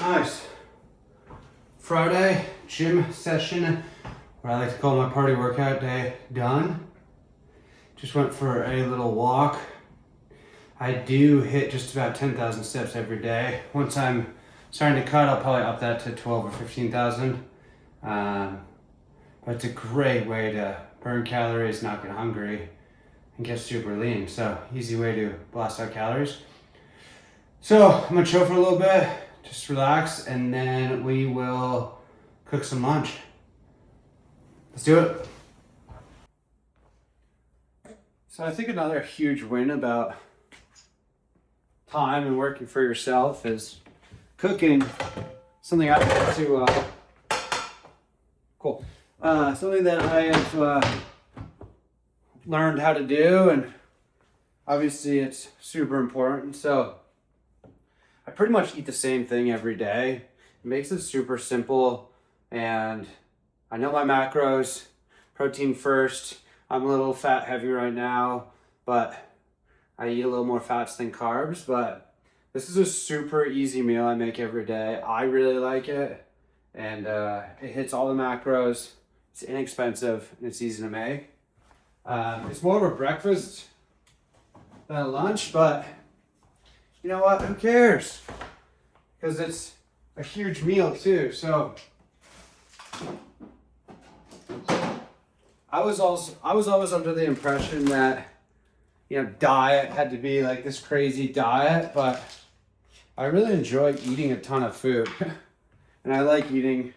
Nice. Friday gym session, what I like to call my party workout day, done. Just went for a little walk. I do hit just about 10,000 steps every day. Once I'm starting to cut, I'll probably up that to 12 or 15,000. But it's a great way to burn calories, not get hungry, and get super lean. So easy way to blast out calories. So I'm gonna chill for a little bit, just relax, and then we will cook some lunch. Let's do it. So I think another huge win about time and working for yourself is cooking. Something I have to, something that I have learned how to do, and obviously it's super important. So I pretty much eat the same thing every day. It makes it super simple, and I know my macros. Protein first. I'm a little fat heavy right now, but I eat a little more fats than carbs. But this is a super easy meal I make every day. I really like it, and it hits all the macros. It's inexpensive and it's easy to make. It's more of a breakfast than a lunch, but you know what? Who cares? Because it's a huge meal too. So I was always under the impression that, diet had to be like this crazy diet, but I really enjoy eating a ton of food. And I like eating,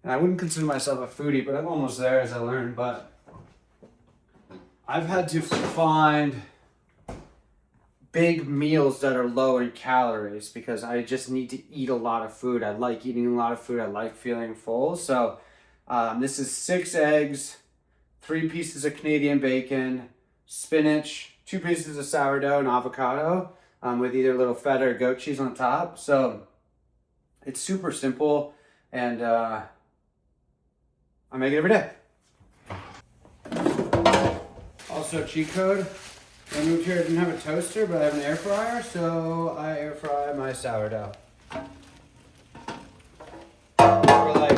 and I wouldn't consider myself a foodie, but I'm almost there as I learn. But I've had to find big meals that are low in calories because I just need to eat a lot of food. I like eating a lot of food. I like feeling full. So this is 6 eggs, 3 pieces of Canadian bacon, spinach, 2 pieces of sourdough, and avocado with either little feta or goat cheese on top. So it's super simple, and I make it every day. Also, cheat code. When I moved here, I didn't have a toaster, but I have an air fryer, so I air fry my sourdough. For like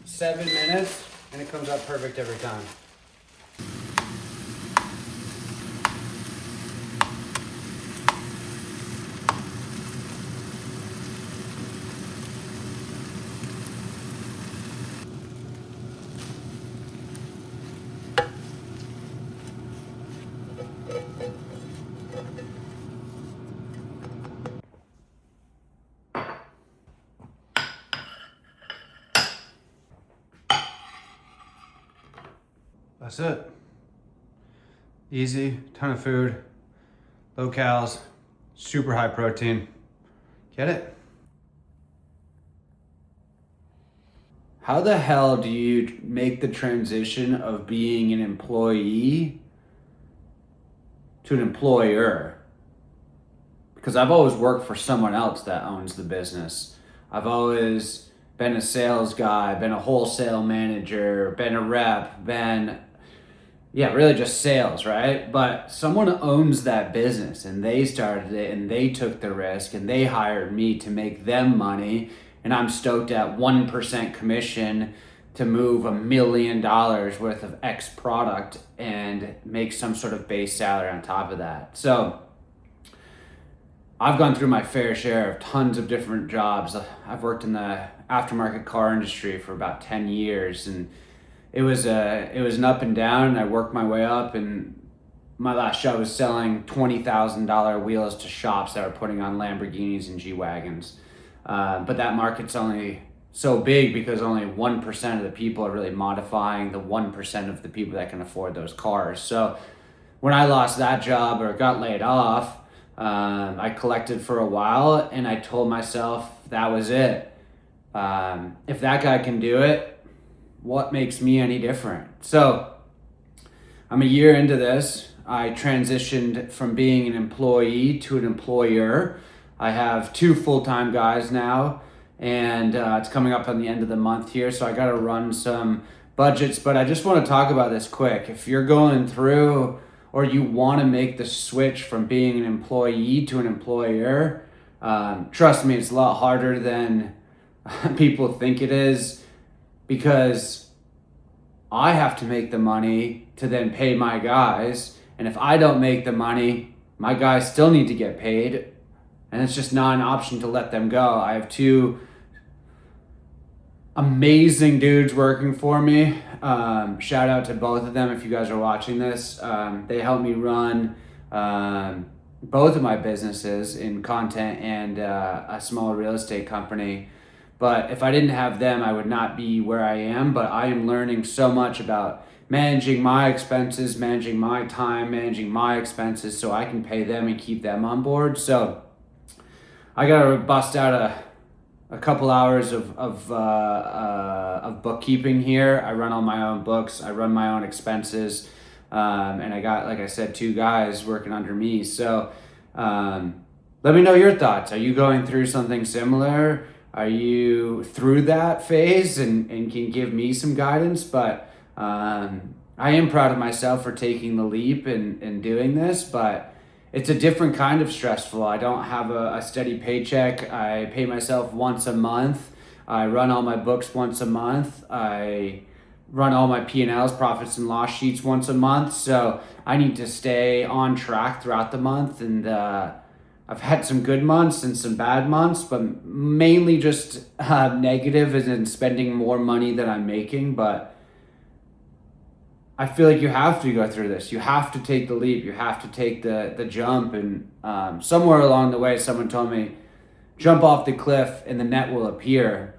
7 minutes, and it comes out perfect every time. That's it. Easy, ton of food, low calories, super high protein. Get it? How the hell do you make the transition of being an employee to an employer? Because I've always worked for someone else that owns the business. I've always been a sales guy, been a wholesale manager, been a rep, really just sales, right? But someone owns that business, and they started it, and they took the risk, and they hired me to make them money, and I'm stoked at 1% commission to move $1 million worth of X product and make some sort of base salary on top of that. So I've gone through my fair share of tons of different jobs. I've worked in the aftermarket car industry for about 10 years, and it was an up and down, and I worked my way up, and my last job was selling $20,000 wheels to shops that were putting on Lamborghinis and G-Wagons. But that market's only so big because only 1% of the people are really modifying the 1% of the people that can afford those cars. So when I lost that job or got laid off, I collected for a while, and I told myself that was it. If that guy can do it, what makes me any different? So I'm a year into this. I transitioned from being an employee to an employer. I have 2 full-time guys now, and it's coming up on the end of the month here, so I got to run some budgets. But I just want to talk about this quick. If you're going through or you want to make the switch from being an employee to an employer, Trust me, it's a lot harder than people think it is, because I have to make the money to then pay my guys. And if I don't make the money, my guys still need to get paid. And it's just not an option to let them go. I have two amazing dudes working for me. Shout out to both of them if you guys are watching this. They help me run both of my businesses in content and a small real estate company. But if I didn't have them, I would not be where I am. But I am learning so much about managing my expenses, managing my time, managing my expenses, so I can pay them and keep them on board. So I gotta bust out a couple hours of bookkeeping here. I run all my own books. I run my own expenses. And I got, like I said, two guys working under me. So let me know your thoughts. Are you going through something similar? Are you through that phase and can give me some guidance? But I am proud of myself for taking the leap and doing this, but it's a different kind of stressful. I don't have a steady paycheck. I pay myself once a month. I run all my books once a month. I run all my P&Ls, profits and loss sheets, once a month. So I need to stay on track throughout the month. And I've had some good months and some bad months, but mainly just negative as in spending more money than I'm making. But I feel like you have to go through this. You have to take the leap. You have to take the jump. And somewhere along the way, someone told me, jump off the cliff and the net will appear.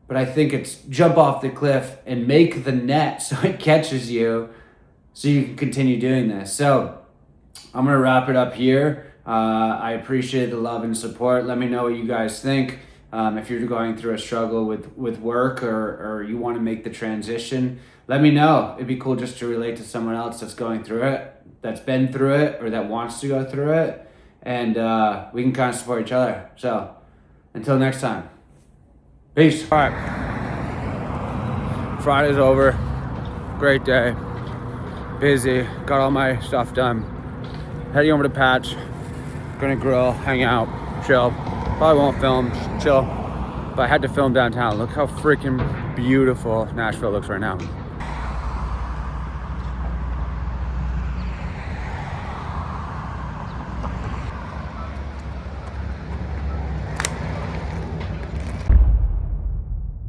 But I think it's jump off the cliff and make the net so it catches you so you can continue doing this. So I'm going to wrap it up here. I appreciate the love and support. Let me know what you guys think. If you're going through a struggle with work or you want to make the transition, let me know. It'd be cool just to relate to someone else that's going through it, that's been through it, or that wants to go through it. And we can kind of support each other. So until next time. Peace. All right. Friday's over. Great day. Busy. Got all my stuff done. Heading over to Patch. Gonna grill, hang out, chill. Probably won't film, chill. But I had to film downtown. Look how freaking beautiful Nashville looks right now.